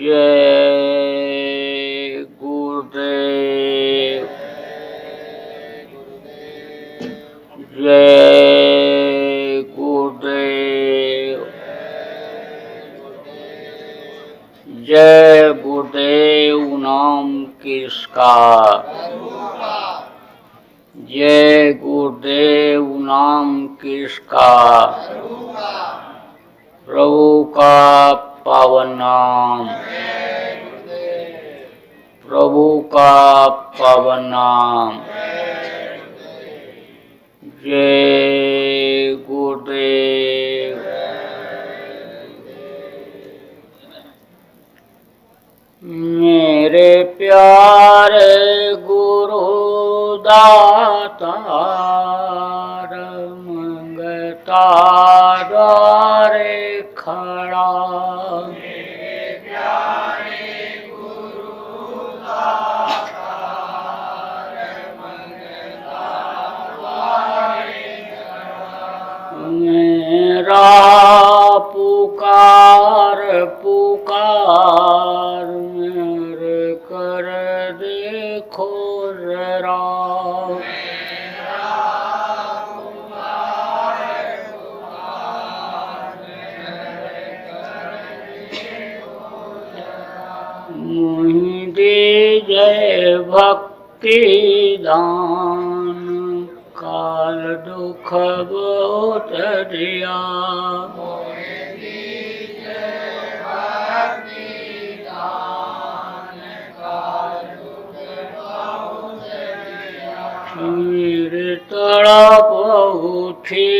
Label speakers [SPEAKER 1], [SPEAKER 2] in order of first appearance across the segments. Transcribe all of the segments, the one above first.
[SPEAKER 1] जय गुरुदेव। जय गुरुदेव। जय गुरुदेव नाम किसका, जय गुरुदेव नाम किसका, प्रभु का पावन नाम, प्रभु का पावन नाम। जय गुरुदेव। मेरे प्यारे गुरु दातार मंगता द्वारे खड़ा, मेरे प्यारे गुरु दातार मंगता द्वारे खड़ा। मेरा पुकार पुकार मेरे कर देखो जरा, मेरा पुकार पुकार मेरे कर देखो जरा। मुझे दीजिए भक्ति दान, काल दुख बहुत दिया, मेरे तड़प उठी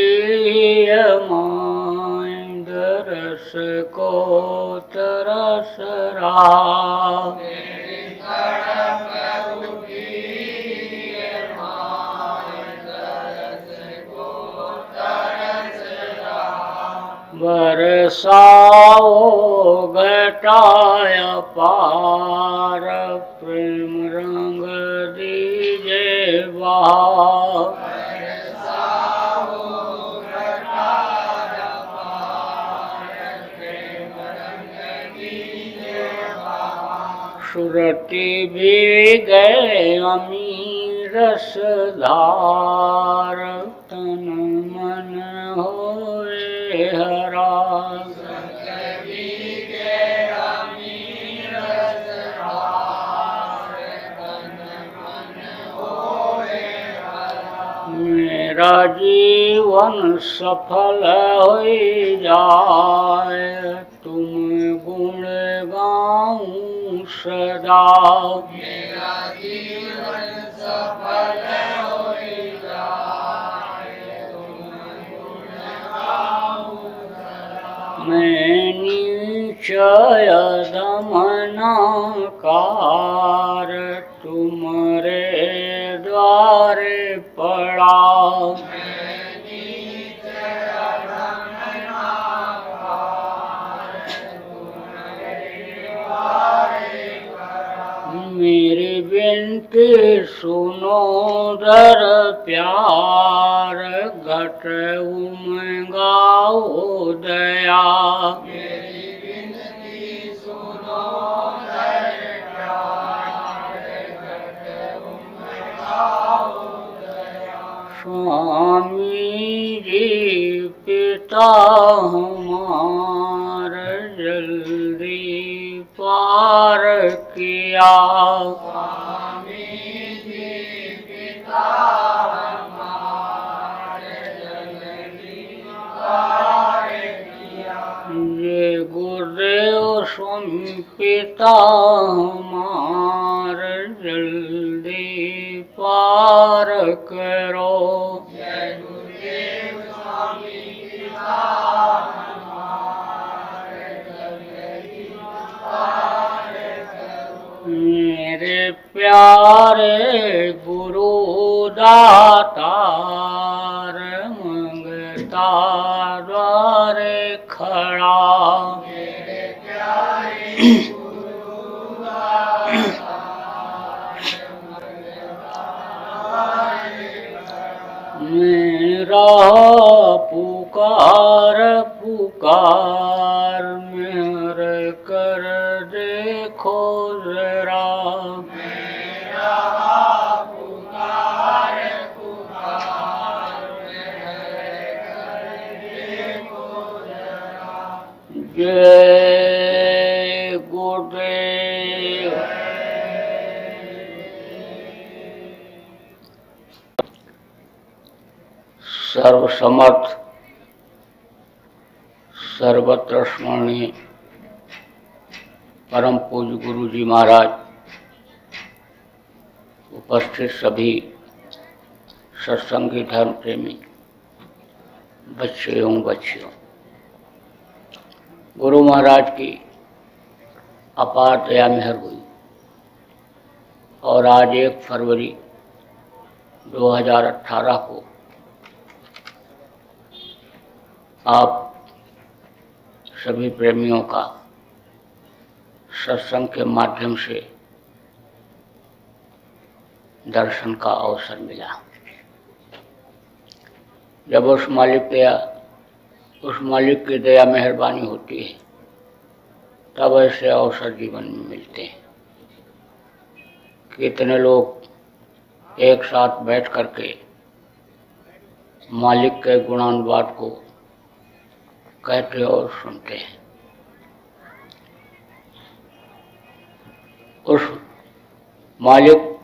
[SPEAKER 1] माय दरस को तरस रहा, मेरी तड़प उठी माय दरस को तरस रहा। बरसाओ घटाया पार प्रेम रंग दीजे बहार, बरसाओ घटाया पार प्रेम रंग दीजे बहार। सुरती भी गए अमीर रसधार, तन मन होए हरा, मेरा जीवन सफल हो जाए, तुम गुण गाऊं सदा, मेरा जीवन सफल हो जाए, तुम गुण गाऊं सदा। मैं निश्चय दमनकार तुम्हारे द्वारे पड़ा, मेरी विनती सुनो दर प्यार, घट उमगाओ दया, मेरी विनती सुनो दर प्यार, घट उमगाओ दया। स्वामी जी पिता हमार जल्दी पार किया, स्वामी जी पिता हमारे जल्दी पार किया। ये गुरुदेव स्वामी पिता हमारे जल्दी पार करो, जय गुरुदेव स्वामी पिता मेरे प्यारे गुरु दातार मंगता द्वारे खड़ा, मेरे प्यारे गुरु दातार मंगता द्वारे खड़ा। मेरा पुकार पुकार मेरे कर दे देखो जरा, जय गुरुदेव। सर्वसमर्थ सर्वत्र स्मरणीय परम पूज्य गुरु जी महाराज, उपस्थित सभी सत्संगी धर्म प्रेमी बच्चे एवं बच्चियों, गुरु महाराज की अपार दया मेहर हुई और आज 1 फरवरी 2018 को आप सभी प्रेमियों का सत्संग के माध्यम से दर्शन का अवसर मिला। जब उस मालिक की दया मेहरबानी होती है तब ऐसे अवसर जीवन में मिलते हैं। कितने लोग एक साथ बैठ करके मालिक के गुणानुवाद को कहते और सुनते हैं। उस मालिक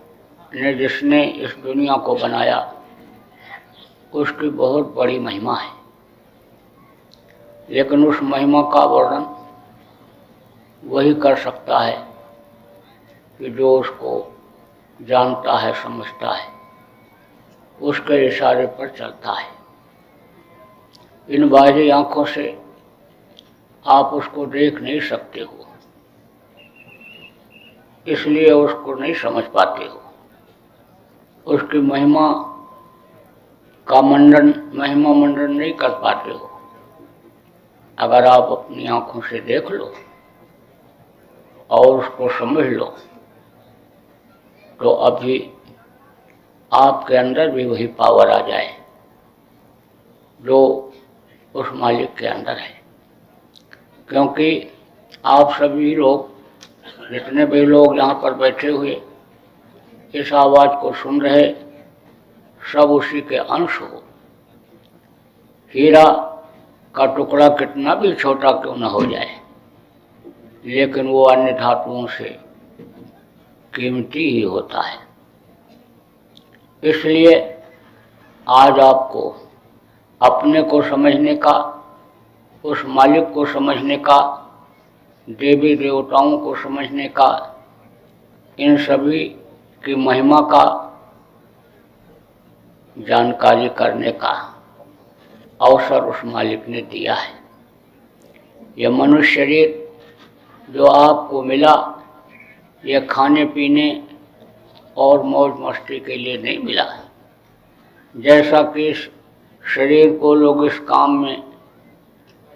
[SPEAKER 1] ने जिसने इस दुनिया को बनाया उसकी बहुत बड़ी महिमा है, लेकिन उस महिमा का वर्णन वही कर सकता है कि जो उसको जानता है, समझता है, उसके इशारे पर चलता है। इन बाहरी आंखों से आप उसको देख नहीं सकते हो, इसलिए उसको नहीं समझ पाते हो, उसकी महिमा मंडन नहीं कर पाते हो। अगर आप अपनी आंखों से देख लो और उसको समझ लो तो अभी आपके अंदर भी वही पावर आ जाए जो उस मालिक के अंदर है। क्योंकि आप सभी लोग, जितने भी लोग यहाँ पर बैठे हुए इस आवाज़ को सुन रहे, सब उसी के अंश हो। हीरा का टुकड़ा कितना भी छोटा क्यों न हो जाए, लेकिन वो अन्य धातुओं से कीमती ही होता है। इसलिए आज आपको अपने को समझने का, उस मालिक को समझने का, देवी देवताओं को समझने का, इन सभी की महिमा का जानकारी करने का अवसर उस मालिक ने दिया है। यह मनुष्य शरीर जो आपको मिला, यह खाने पीने और मौज मस्ती के लिए नहीं मिला। जैसा कि इस शरीर को लोग इस काम में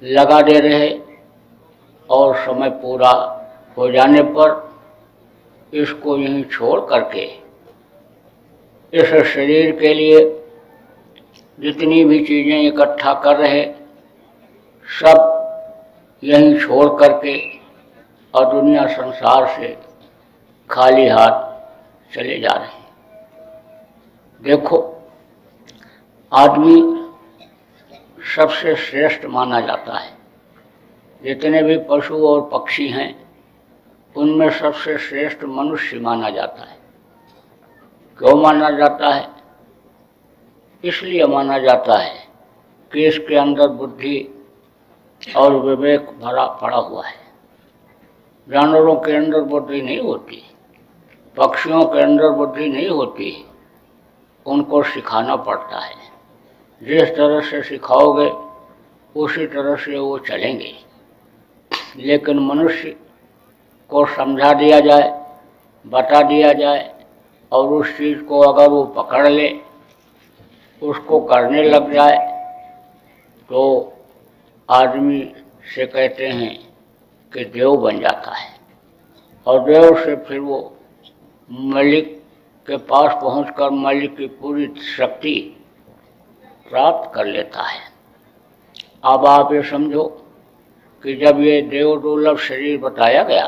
[SPEAKER 1] लगा दे रहे और समय पूरा हो जाने पर इसको यहीं छोड़ करके इस शरीर के लिए जितनी भी चीज़ें इकट्ठा कर रहे, सब यहीं छोड़ करके और दुनिया संसार से खाली हाथ चले जा रहे हैं। देखो, आदमी सबसे श्रेष्ठ माना जाता है। जितने भी पशु और पक्षी हैं उनमें सबसे श्रेष्ठ मनुष्य माना जाता है। क्यों माना जाता है? इसलिए माना जाता है कि इसके अंदर बुद्धि और विवेक भरा पड़ा हुआ है। जानवरों के अंदर बुद्धि नहीं होती, पक्षियों के अंदर बुद्धि नहीं होती, उनको सिखाना पड़ता है। जिस तरह से सिखाओगे उसी तरह से वो चलेंगे। लेकिन मनुष्य को समझा दिया जाए, बता दिया जाए और उस चीज़ को अगर वो पकड़ ले, उसको करने लग जाए, तो आदमी से कहते हैं कि देव बन जाता है। और देव से फिर वो मालिक के पास पहुंचकर मालिक की पूरी शक्ति प्राप्त कर लेता है। अब आप ये समझो कि जब ये देव दुर्लभ शरीर बताया गया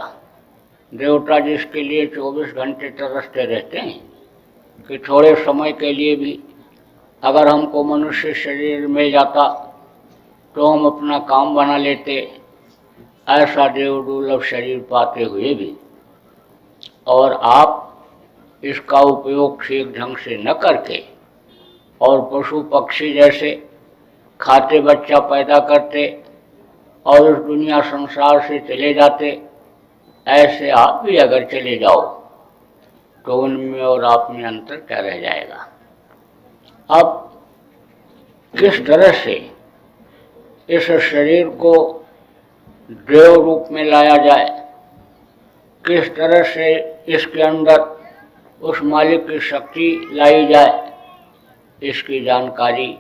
[SPEAKER 1] देवता जिसके लिए 24 घंटे तरसते रहते हैं कि थोड़े समय के लिए भी अगर हमको मनुष्य शरीर मिल जाता तो हम अपना काम बना लेते, ऐसा देव दुर्लभ शरीर पाते हुए भी और आप इसका उपयोग ठीक ढंग से न करके और पशु पक्षी जैसे खाते बच्चा पैदा करते और इस दुनिया संसार से चले जाते, ऐसे आप भी अगर चले जाओ तो उनमें और आप में अंतर क्या रह जाएगा। अब किस तरह से इस शरीर को देव रूप में लाया जाए, किस तरह से इसके अंदर उस मालिक की शक्ति लाई जाए, इसकी जानकारी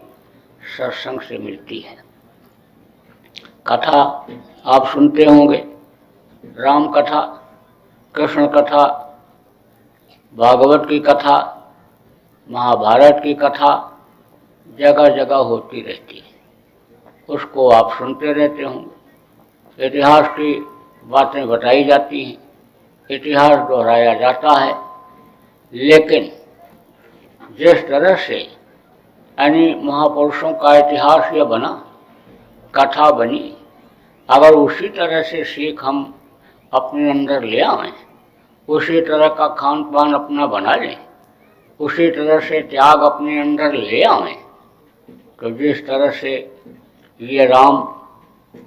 [SPEAKER 1] सत्संग से मिलती है। कथा आप सुनते होंगे, राम कथा, कृष्ण कथा, भागवत की कथा, महाभारत की कथा जगह जगह होती रहती है, उसको आप सुनते रहते होंगे। इतिहास की बातें बताई जाती हैं, इतिहास दोहराया जाता है, लेकिन जिस तरह से यानी महापुरुषों का इतिहास यह बना, कथा बनी, अगर उसी तरह से सीख हम अपने अंदर ले आएं, उसी तरह का खान पान अपना बना लें, उसी तरह से त्याग अपने अंदर ले आएं, तो जिस तरह से ये राम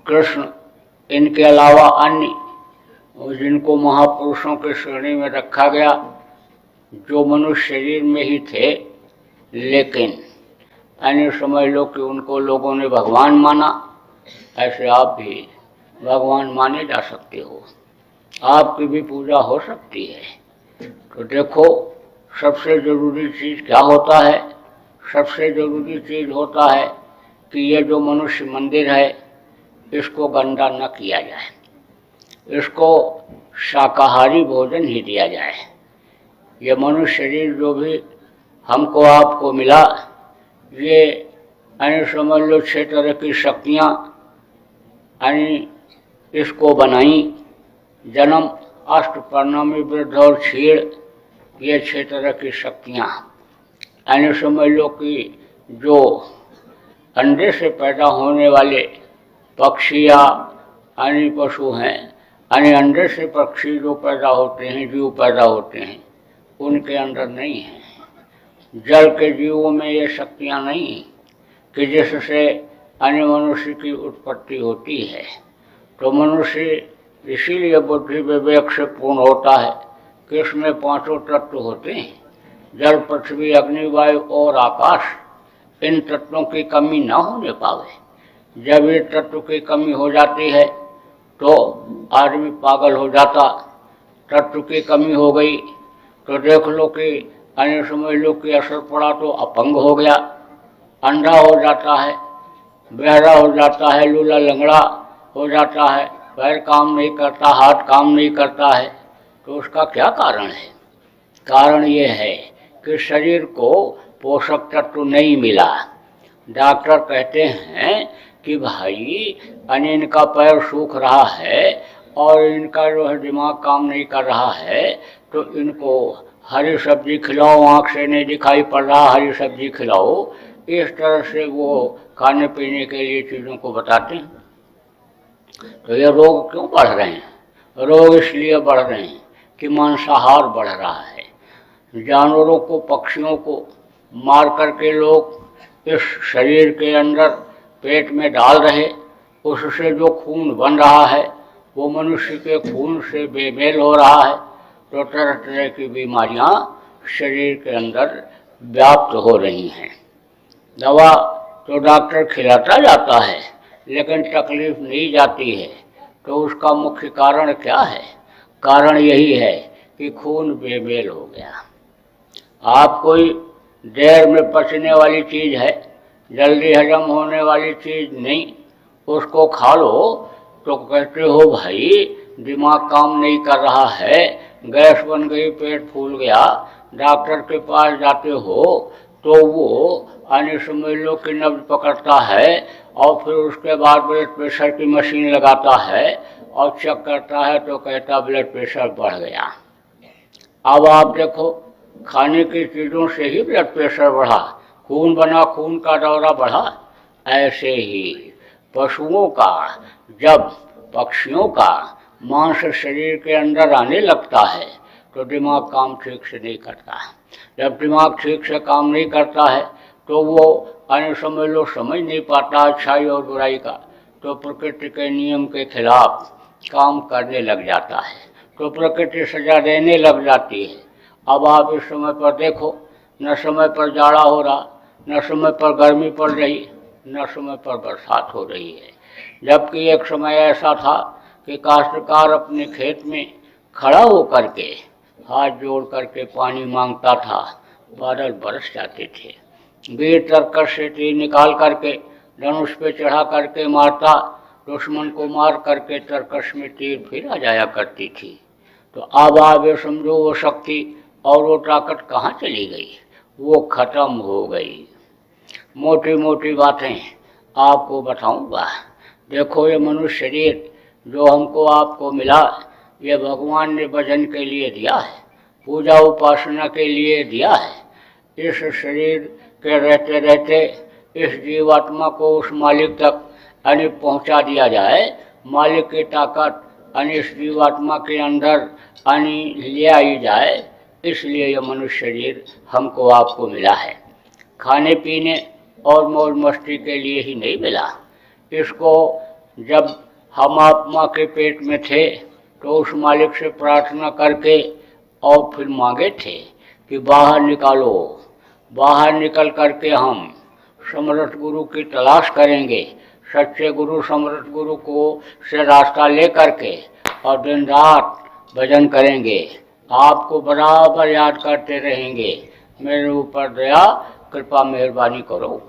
[SPEAKER 1] कृष्ण इनके अलावा अन्य जिनको महापुरुषों के श्रेणी में रखा गया, जो मनुष्य शरीर में ही थे, लेकिन अन्य समझ लो कि उनको लोगों ने भगवान माना, ऐसे आप भी भगवान माने जा सकते हो, आपकी भी पूजा हो सकती है। तो देखो, सबसे ज़रूरी चीज़ क्या होता है? सबसे ज़रूरी चीज़ होता है कि ये जो मनुष्य मंदिर है इसको गंदा न किया जाए, इसको शाकाहारी भोजन ही दिया जाए। ये मनुष्य शरीर जो भी हमको आपको मिला, ये यानी समझ लो 6 तरह की शक्तियाँ यानी इसको बनाई, जन्म, अष्ट, परिणामी, वृद्ध और क्षीण, ये 6 तरह की शक्तियाँ यानी समझ लो कि जो अंडे से पैदा होने वाले पक्षी या यानी पशु हैं, यानी अंडे से पक्षी जो पैदा होते हैं, जीव पैदा होते हैं, उनके अंदर नहीं है। जल के जीवों में ये शक्तियाँ नहीं कि जिससे अन्य मनुष्य की उत्पत्ति होती है। तो मनुष्य इसीलिए बुद्धि विवेक से पूर्ण होता है कि इसमें 5 तत्व होते हैं, जल, पृथ्वी, अग्नि, वायु और आकाश। इन तत्वों की कमी न होने पावे। जब ये तत्व की कमी हो जाती है तो आदमी पागल हो जाता। तत्व की कमी हो गई तो देख लो कि अन्य समझ लो कि असर पड़ा तो अपंग हो गया, अंधा हो जाता है, बहरा हो जाता है, लूला लंगड़ा हो जाता है, पैर काम नहीं करता, हाथ काम नहीं करता है। तो उसका क्या कारण है? कारण ये है कि शरीर को पोषक तत्व नहीं मिला। डॉक्टर कहते हैं कि भाई इनका पैर सूख रहा है और इनका जो है दिमाग काम नहीं कर रहा है, तो इनको हरी सब्जी खिलाओ, आँख से नहीं दिखाई पड़ रहा, हरी सब्जी खिलाओ। इस तरह से वो खाने पीने के लिए चीज़ों को बताते हैं। तो ये रोग क्यों बढ़ रहे हैं? रोग इसलिए बढ़ रहे हैं कि मांसाहार बढ़ रहा है। जानवरों को, पक्षियों को मार करके लोग इस शरीर के अंदर पेट में डाल रहे, उससे जो खून बन रहा है वो मनुष्य के खून से बेमेल हो रहा है। तो तरह तरह की बीमारियां शरीर के अंदर व्याप्त हो रही हैं। दवा तो डॉक्टर खिलाता जाता है, लेकिन तकलीफ नहीं जाती है। तो उसका मुख्य कारण क्या है? कारण यही है कि खून बेमेल हो गया। आप कोई देर में पचने वाली चीज़ है, जल्दी हजम होने वाली चीज़ नहीं, उसको खा लो तो कहते हो भाई दिमाग काम नहीं कर रहा है, गैस बन गई, पेट फूल गया। डॉक्टर के पास जाते हो तो वो अन्य समझ लो कि नब्ज पकड़ता है और फिर उसके बाद ब्लड प्रेशर की मशीन लगाता है और चेक करता है तो कहता ब्लड प्रेशर बढ़ गया। अब आप देखो, खाने की चीज़ों से ही ब्लड प्रेशर बढ़ा, खून बना, खून का दौरा बढ़ा। ऐसे ही पशुओं का, जब पक्षियों का मांस शरीर के अंदर आने लगता है तो दिमाग काम ठीक से नहीं करता। जब दिमाग ठीक से काम नहीं करता है तो वो अन्य समझ लो समझ नहीं पाता अच्छाई और बुराई का, तो प्रकृति के नियम के खिलाफ काम करने लग जाता है, तो प्रकृति सजा देने लग जाती है। अब आप इस समय पर देखो, न समय पर जाड़ा हो रहा, न समय पर गर्मी पड़ रही, न समय पर बरसात हो रही है। जबकि एक समय ऐसा था कि काश्तकार अपने खेत में खड़ा होकर के हाथ जोड़ करके पानी मांगता था, बादल बरस जाते थे। वीर तरकश से तीर निकाल करके धनुष पे चढ़ा करके मारता, दुश्मन को मार करके तरकश में तीर फिर आ जाया करती थी। तो अब आप ये समझो वो शक्ति और वो ताकत कहाँ चली गई, वो खत्म हो गई। मोटी मोटी बातें आपको बताऊंगा। देखो, ये मनुष्य शरीर जो हमको आपको मिला, ये भगवान ने भजन के लिए दिया है, पूजा उपासना के लिए दिया है। इस शरीर के रहते रहते इस जीवात्मा को उस मालिक तक यानी पहुंचा दिया जाए, मालिक की ताकत यानी इस जीवात्मा के अंदर यानी ले आई जाए, इसलिए यह मनुष्य शरीर हमको आपको मिला है। खाने पीने और मौज मस्ती के लिए ही नहीं मिला। इसको जब हम आप माँ के पेट में थे तो उस मालिक से प्रार्थना करके और फिर मांगे थे कि बाहर निकालो, बाहर निकल करके हम समर्थ गुरु की तलाश करेंगे, सच्चे गुरु समर्थ गुरु को से रास्ता ले करके और दिन रात भजन करेंगे, आपको बराबर याद करते रहेंगे, मेरे ऊपर दया कृपा मेहरबानी करो।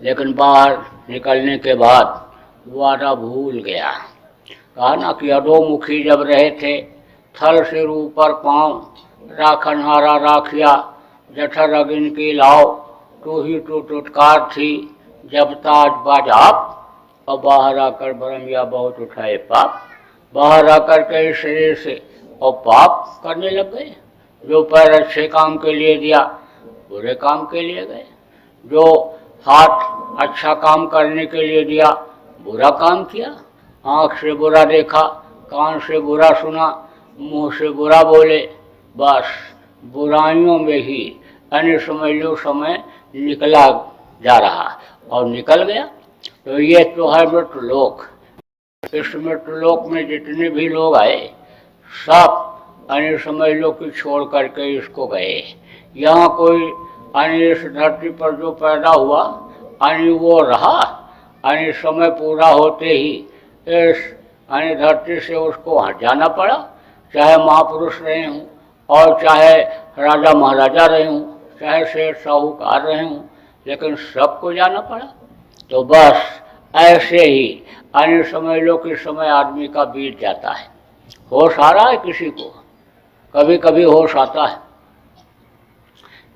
[SPEAKER 1] लेकिन बाहर निकलने के बाद वादा भूल गया। कहा ना कि अधोमुखी जब रहे थे, थल सिर ऊपर पाँव, राखनहारा राखिया, जठर अगिन की लाओ, तू ही तो टुटकार थी जब ताज बाज आप, और बाहर आकर भरमिया बहुत उठाए पाप। बाहर आकर के इस शरीर से और पाप करने लग गए। जो पैर अच्छे काम के लिए दिया, बुरे काम के लिए गए। जो हाथ अच्छा काम करने के लिए दिया, बुरा काम किया। आँख से बुरा देखा, कान से बुरा सुना, मुंह से बुरा बोले, बस बुराइयों में ही अन्य समझ लो समय निकला जा रहा और निकल गया। तो ये तो है मृत्युलोक। इस मृत्युलोक में जितने भी लोग आए सब अन्य समझ लो कि छोड़ करके इसको गए। यहाँ कोई अन्य इस धरती पर जो पैदा हुआ अन्य वो रहा, अन्य समय पूरा होते ही इस अन्य धरती से उसको हट जाना पड़ा। चाहे महापुरुष रहे हूँ और चाहे राजा महाराजा रहे हूँ, चाहे शेठ साहूकार रहे हूँ, लेकिन सबको जाना पड़ा। तो बस ऐसे ही अन्य समझ लो कि समय आदमी का बीत जाता है। होश आ रहा है किसी को, कभी कभी होश आता है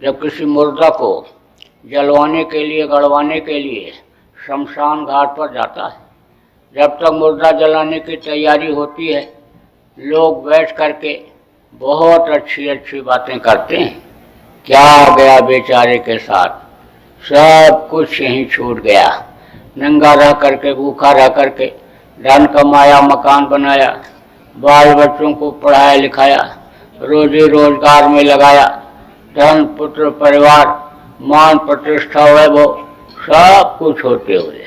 [SPEAKER 1] जब किसी मुर्दा को जलवाने के लिए, गड़वाने के लिए शमशान घाट पर जाता है। जब तक मुर्दा जलाने की तैयारी होती है, लोग बैठ करके बहुत अच्छी अच्छी बातें करते हैं। क्या हो गया बेचारे के साथ, सब कुछ यहीं छूट गया। नंगा रह करके, भूखा रह करके धन कमाया, मकान बनाया, बाल बच्चों को पढ़ाया लिखाया, रोजी रोजगार में लगाया, धन पुत्र परिवार मान प्रतिष्ठा वैभव सब कुछ होते हुए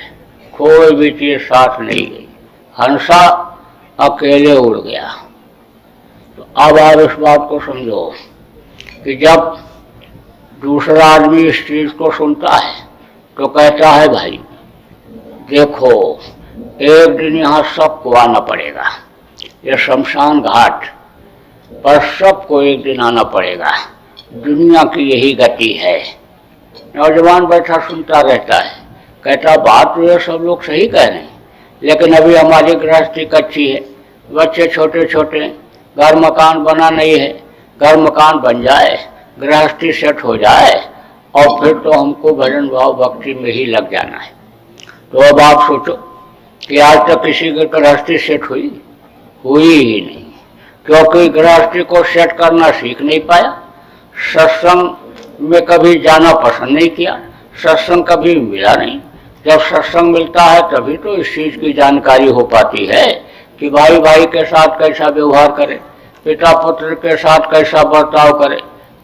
[SPEAKER 1] कोई भी चीज साथ नहीं गई। हंसा अकेले उड़ गया। तो अब आप इस बात को समझो कि जब दूसरा आदमी इस चीज को सुनता है तो कहता है भाई देखो, एक दिन यहाँ सबको आना पड़ेगा, ये शमशान घाट पर सबको एक दिन आना पड़ेगा, दुनिया की यही गति है। नौजवान बैठा सुनता रहता है, कहता बात तो ये सब लोग सही कह रहे हैं, लेकिन अभी हमारी गृहस्थी कच्ची है, बच्चे छोटे छोटे, घर मकान बना नहीं है। घर मकान बन जाए, गृहस्थी सेट हो जाए और फिर तो हमको भजन भाव भक्ति में ही लग जाना है। तो अब आप सोचो कि आज तक किसी की गृहस्थी सेट हुई ही नहीं, क्योंकि गृहस्थी को सेट करना सीख नहीं पाया, सत्संग में कभी जाना पसंद नहीं किया, सत्संग कभी मिला नहीं। जब सत्संग मिलता है तभी तो इस चीज की जानकारी हो पाती है कि भाई भाई के साथ कैसा व्यवहार करे, पिता पुत्र के साथ कैसा बर्ताव करे,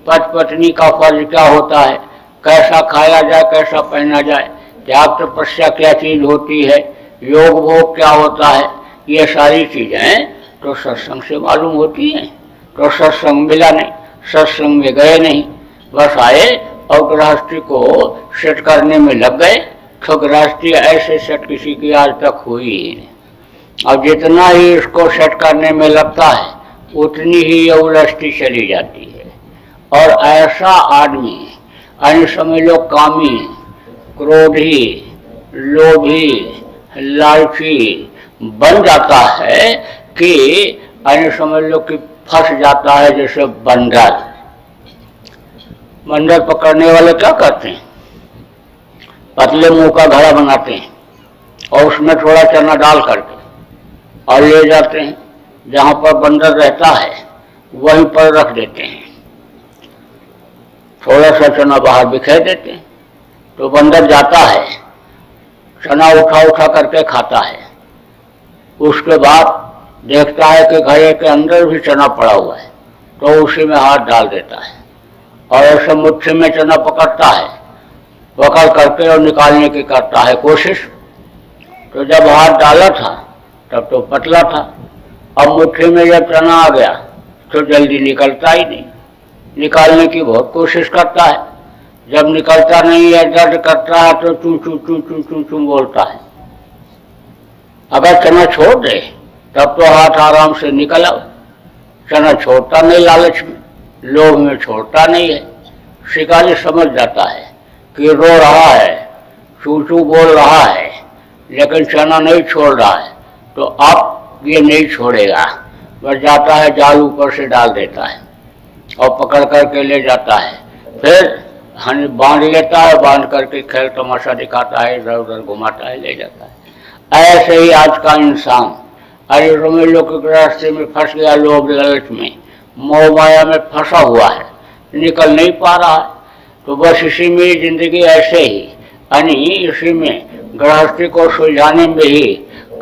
[SPEAKER 1] पति पत्नी का फर्ज क्या होता है, कैसा खाया जाए, कैसा पहना जाए, त्याग तपस्या क्या चीज होती है, योग भोग क्या होता है, ये सारी चीजें तो सत्संग से मालूम होती हैं। तो सत्संग मिला नहीं, सत्संग में गए नहीं, बस आए और गृहस्थी को सेट करने में लग गए। तो गृहस्थी ऐसे सेट किसी की आज तक हुई ही नहीं। अब जितना ही इसको सेट करने में लगता है उतनी ही ये उलझती चली जाती है। और ऐसा आदमी अन्य समय लोग कामी, क्रोधी, लोभी, लालची बन जाता है कि अन्य समझ लो कि फंस जाता है। जैसे बंदर, बंदर पकड़ने वाले क्या करते हैं, पतले मुंह का घड़ा बनाते हैं और उसमें थोड़ा चना डाल करके और ले जाते हैं, जहां पर बंदर रहता है वहीं पर रख देते हैं, थोड़ा सा चना बाहर बिखेर देते हैं। तो बंदर जाता है, चना उठा उठा करके खाता है, उसके बाद देखता है कि घड़े के अंदर भी चना पड़ा हुआ है, तो उसी में हाथ डाल देता है और ऐसे मुट्ठी में चना पकड़ता है, पकड़ करके और निकालने की करता है कोशिश। तो जब हाथ डाला था तब तो पतला था, अब मुट्ठी में जब चना आ गया तो जल्दी निकलता ही नहीं, निकालने की बहुत कोशिश करता है, जब निकलता नहीं है, दर्द करता है तो चू चू चू चू चू चू बोलता है। अगर चना छोड़ दे तब तो हाथ आराम से निकल आए, चना छोड़ता नहीं, लालच में लोभ में छोड़ता नहीं है। शिकारी समझ जाता है कि रो रहा है, चू चू बोल रहा है, लेकिन चना नहीं छोड़ रहा है, तो अब ये नहीं छोड़ेगा, बस जाता है जाल ऊपर से डाल देता है और पकड़ करके ले जाता है, फिर बांध लेता है, बांध करके खेल तमाशा दिखाता है, इधर उधर घुमाता है, ले जाता है। ऐसे ही आज का इंसान अरे रोमेलो के रास्ते में फंस गया, लोभ लालच में, मोह माया में फंसा हुआ है, निकल नहीं पा रहा है। तो बस इसी में जिंदगी ऐसे ही यानी इसी में गृहस्थी को सुलझाने में ही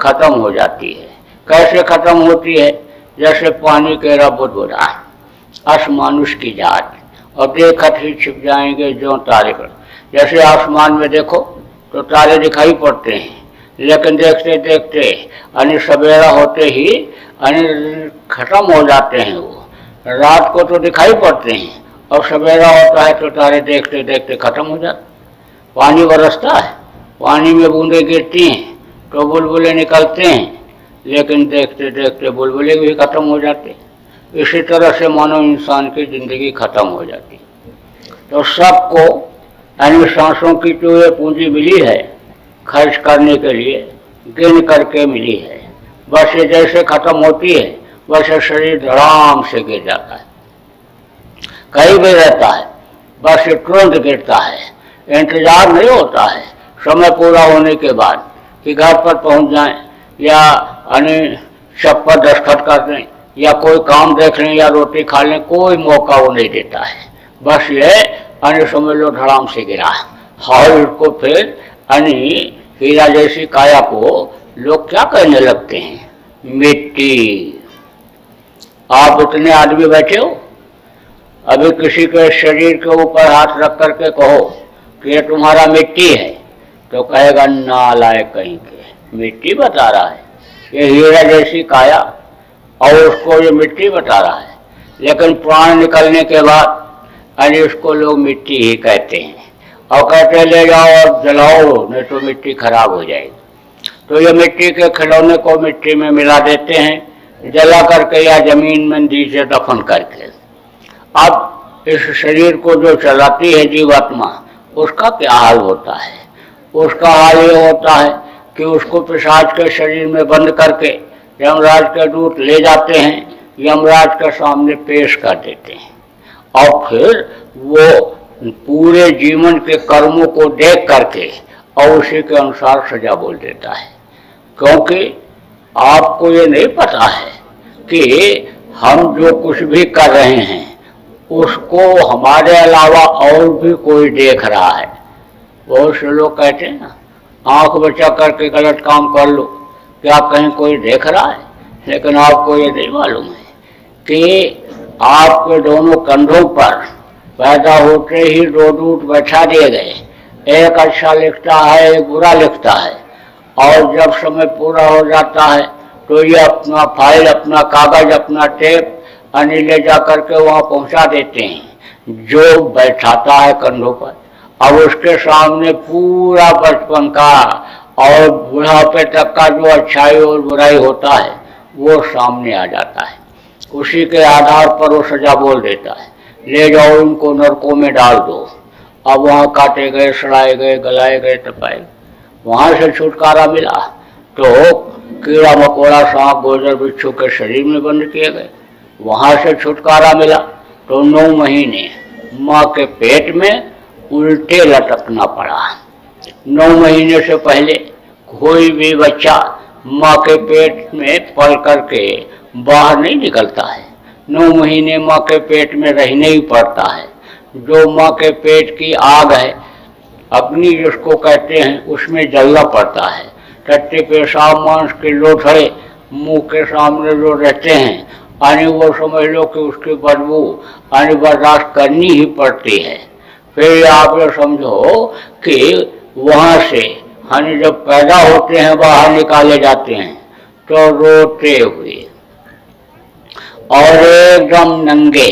[SPEAKER 1] खत्म हो जाती है। कैसे खत्म होती है, जैसे पानी केरा बुदबुदा, असमानुष की जात और देखत ही छिप जाएंगे जो तारे पर। जैसे आसमान में देखो तो तारे दिखाई पड़ते हैं, लेकिन देखते देखते यानी सवेरा होते ही यानी खत्म हो जाते हैं। वो रात को तो दिखाई पड़ते हैं और सवेरा होता है तो तारे देखते देखते खत्म हो जाते। पानी बरसता है, पानी में बूंदे गिरती हैं तो बुलबुले निकलते हैं, लेकिन देखते देखते बुलबुले भी खत्म हो जाते। इसी तरह से मानव इंसान की जिंदगी खत्म हो जाती। तो सबको यानी सांसों की जो ये पूंजी मिली है खर्च करने के लिए, गिन करके मिली है, बस ये जैसे खत्म होती है वैसे शरीर धड़ाम से गिर जाता है, कहीं भी रहता है, बस ये तुरंत गिरता है। इंतजार नहीं होता है समय पूरा होने के बाद कि घर पर पहुंच जाएं या शव पर दस्तखत कर दें या कोई काम देख लें या रोटी खा लें, कोई मौका वो नहीं देता है। बस ये समझ लो धड़ाम से गिरा। और इसको फिर हीरा जैसी काया को लोग क्या कहने लगते हैं, मिट्टी। आप इतने आदमी बैठे हो, अभी किसी के शरीर के ऊपर हाथ रख करके कहो कि ये तुम्हारा मिट्टी है, तो कहेगा नालायक कहीं के, मिट्टी बता रहा है, ये हीरा जैसी काया और उसको ये मिट्टी बता रहा है। लेकिन प्राण निकलने के बाद उसको लोग मिट्टी ही कहते हैं और कहते ले जाओ और जलाओ, नहीं तो मिट्टी खराब हो जाएगी। तो ये मिट्टी के खिलौने को मिट्टी में मिला देते हैं, जला करके या जमीन में नीचे दफन करके। अब इस शरीर को जो चलाती है जीवात्मा, उसका क्या हाल होता है? उसका हाल ये होता है कि उसको पिशाच के शरीर में बंद करके यमराज के दूत ले जाते हैं, यमराज के सामने पेश कर देते हैं और फिर वो पूरे जीवन के कर्मों को देख करके और उसी के अनुसार सजा बोल देता है। क्योंकि आपको ये नहीं पता है कि हम जो कुछ भी कर रहे हैं उसको हमारे अलावा और भी कोई देख रहा है। बहुत से लोग कहते हैं ना, आंख बचा करके गलत काम कर लो, क्या कहीं कोई देख रहा है? लेकिन आपको ये नहीं मालूम है कि आपके दोनों कंधों पर पैदा होते ही दो दूत बैठा दिए गए, एक अच्छा लिखता है, एक बुरा लिखता है, और जब समय पूरा हो जाता है तो ये अपना फाइल, अपना कागज, अपना टेप ले जा करके वहाँ पहुँचा देते हैं जो बैठाता है कंधों पर। अब उसके सामने पूरा बचपन का और बुढ़ापे तक का जो अच्छाई और बुराई होता है वो सामने आ जाता है। उसी के आधार पर वो सजा बोल देता है, ले जाओ इनको नरकों में डाल दो। अब वहाँ काटे गए, सड़ाए गए, गलाए गए, तपाए। वहाँ से छुटकारा मिला तो कीड़ा मकोड़ा, सांप, गोजर, बिच्छू के शरीर में बंद किए गए। वहाँ से छुटकारा मिला तो 9 महीने माँ के पेट में उल्टे लटकना पड़ा। 9 महीने से पहले कोई भी बच्चा माँ के पेट में पल करके बाहर नहीं निकलता है। 9 महीने माँ के पेट में रहने ही पड़ता है। जो माँ के पेट की आग है, अग्नि जिसको कहते हैं, उसमें जलना पड़ता है। टट्टे पेशाब मांस के लोथड़े मुंह के सामने जो रहते हैं, यानी वो समझ लो कि उसकी बदबू यानी बर्दाश्त करनी ही पड़ती है। फिर आप ये समझो कि वहाँ से यानी जब पैदा होते हैं बाहर निकाले जाते हैं तो रोते हुए और एकदम नंगे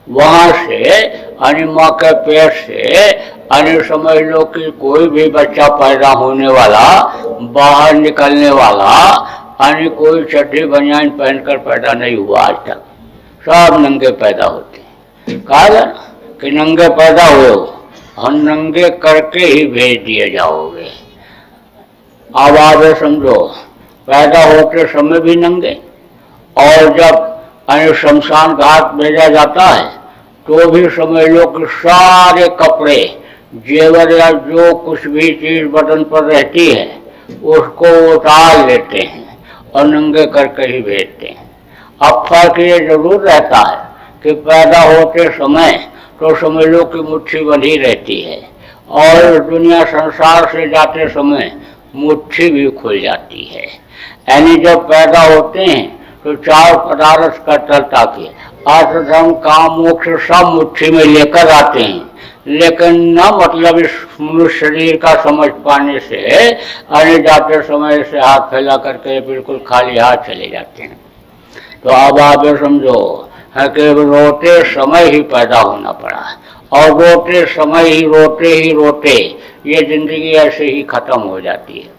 [SPEAKER 1] वहाँ से यानी माँ के पेट से यानी समझ लो कि कोई भी बच्चा पैदा होने वाला, बाहर निकलने वाला, यानी कोई चड्डी बनियान पहनकर पैदा नहीं हुआ आज तक। सब नंगे पैदा होते हैं। कहा कि नंगे पैदा हुए हो और नंगे करके ही भेज दिए जाओगे। अब आप समझो, पैदा होते समय भी नंगे, और जब शमशान घाट भेजा जाता है तो भी समझ लो कि सारे कपड़े, जेवर या जो कुछ भी चीज बदन पर रहती है उसको उतार लेते हैं और नंगे करके ही भेजते हैं। अब फर्क ये जरूर रहता है कि पैदा होते समय तो समझ लो कि मुट्ठी बंधी रहती है, और दुनिया संसार से जाते समय मुट्ठी भी खुल जाती है। यानी जब पैदा होते हैं तो 4 पदार्थ का तलता के अर्थ, धर्म, काम, मोक्ष सब मुट्ठी में लेकर आते हैं, लेकिन न मतलब इस मनुष्य शरीर का समझ पाने से आने जाते समय से हाथ फैला करके बिल्कुल खाली हाथ चले जाते हैं। तो अब आप ये समझो है कि रोते समय ही पैदा होना पड़ा, और रोते समय ही रोते ये जिंदगी ऐसे ही खत्म हो जाती है।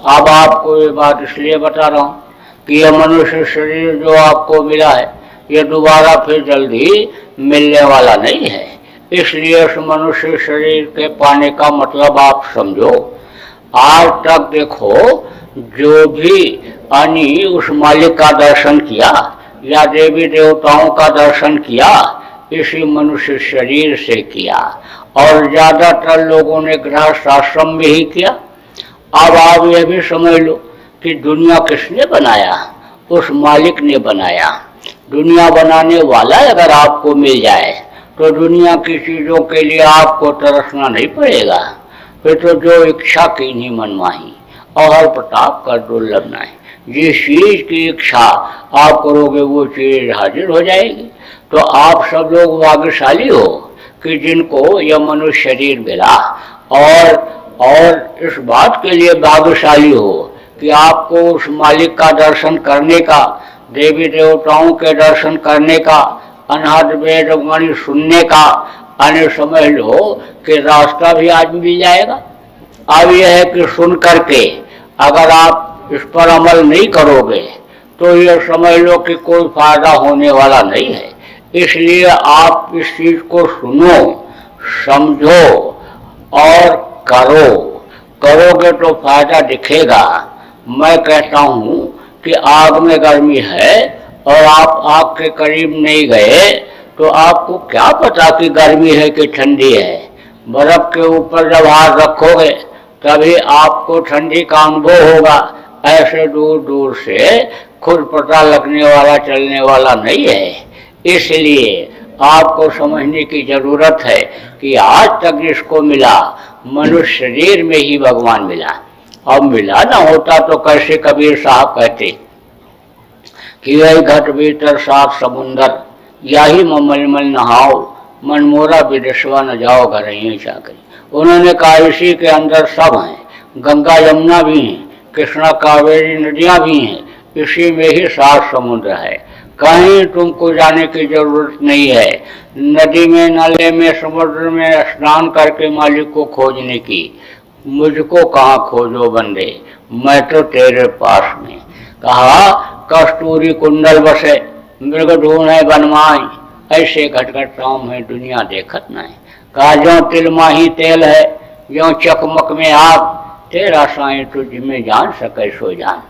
[SPEAKER 1] अब आपको ये बात इसलिए बता रहा हूँ कि यह मनुष्य शरीर जो आपको मिला है ये दोबारा फिर जल्दी मिलने वाला नहीं है। इसलिए उस मनुष्य शरीर के पाने का मतलब आप समझो। आज तक देखो, जो भी यानी उस मालिक का दर्शन किया या देवी देवताओं का दर्शन किया, इसी मनुष्य शरीर से किया, और ज्यादातर लोगों ने गृहस्थ आश्रम में ही किया। अब आप यह भी समझ लो कि दुनिया किसने बनाया? उस मालिक ने बनाया। दुनिया बनाने वाला अगर आपको मिल जाए तो दुनिया की चीजों के लिए आपको तरसना नहीं पड़ेगा। फिर तो जो इच्छा की नहीं मनमाही और प्रताप कर दुर्लभ नहीं। जिस चीज की इच्छा आप करोगे वो चीज हाजिर हो जाएगी। तो आप सब लोग भाग्यशाली हो कि जिनको यह मनुष्य शरीर मिला, और इस बात के लिए भाग्यशाली हो कि आपको उस मालिक का दर्शन करने का, देवी देवताओं के दर्शन करने का, अनहद वेद वाणी सुनने का, आने समझ लो कि रास्ता भी आज मिल जाएगा। अब यह है कि सुन करके अगर आप इस पर अमल नहीं करोगे तो ये समझ लो कि कोई फायदा होने वाला नहीं है। इसलिए आप इस चीज को सुनो, समझो और करोगे तो फायदा दिखेगा। मैं कहता हूँ कि आग में गर्मी है और आप आग के करीब नहीं गए तो आपको क्या पता कि गर्मी है कि ठंडी है। बर्फ के ऊपर जब हाथ रखोगे तभी आपको ठंडी का अनुभव होगा। ऐसे दूर दूर से खुद पता लगने वाला चलने वाला नहीं है। इसलिए आपको समझने की जरूरत है कि आज तक जिसको मिला मनुष्य शरीर में ही भगवान मिला। अब मिला ना होता तो कैसे कबीर साहब कहते कि वही घट भीतर सात समुंदर, यही ममलमल नहाओ, मन मोरा विदेशवा न जाओ घर ही चाकरी। उन्होंने कहा इसी के अंदर सब हैं, गंगा यमुना भी हैं, कृष्णा कावेरी नदियां भी हैं, इसी में ही सात समुद्र है। कहीं तुमको जाने की जरूरत नहीं है। नदी में, नाले में, समुद्र में स्नान करके मालिक को खोजने की। मुझको कहाँ खोजो बंदे, मैं तो तेरे पास में। कहा कस्तूरी कुंडल बसे, मृग ढूंढे बनमाई, ऐसे घटघट राम है दुनिया देखत नहीं। कहा जो तिल माही तेल है, जो चकमक में आग, तेरा साईं तुझ में जान सके सो जान।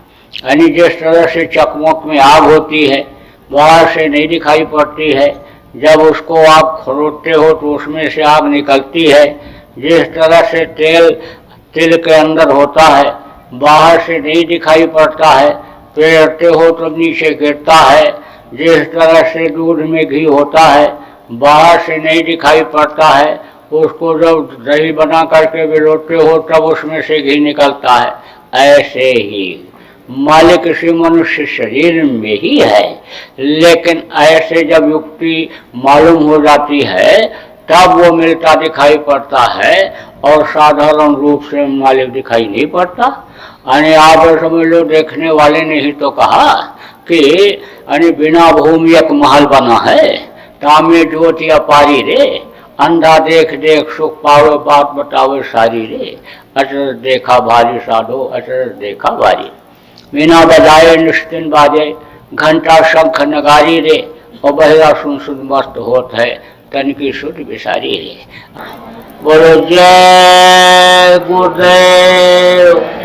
[SPEAKER 1] यानी जिस तरह से चकमक में आग होती है, बाहर से नहीं दिखाई पड़ती है, जब उसको आप खरोटते हो तो उसमें से आग निकलती है। जिस तरह से तेल तिल के अंदर होता है, बाहर से नहीं दिखाई पड़ता है, फेरते हो तो नीचे गिरता है। जिस तरह से दूध में घी होता है, बाहर से नहीं दिखाई पड़ता है, उसको जब दही बना करके बिलोते हो तब उसमें से घी निकलता है। ऐसे ही मालिक इसी मनुष्य शरीर में ही है, लेकिन ऐसे जब युक्ति मालूम हो जाती है तब वो मिलता दिखाई पड़ता है और साधारण रूप से मालिक दिखाई नहीं पड़ता। यानी आप समझ लो, देखने वाले ने ही तो कहा कि यानी बिना भूमि एक महल बना है, तामे ज्योति अपारी रे, अंधा देख देख सुख पावे, बात बतावे सारी रे, अचरज देखा भारी साधो, अचरज देखा भारी। बिना बजाए निश्चिन बाजे, घंटा शंख नगारी रे, और बहरा सुन सुन मस्त होत है, तन की सुध बिसारी रे। बोलो जय गुरुदेव।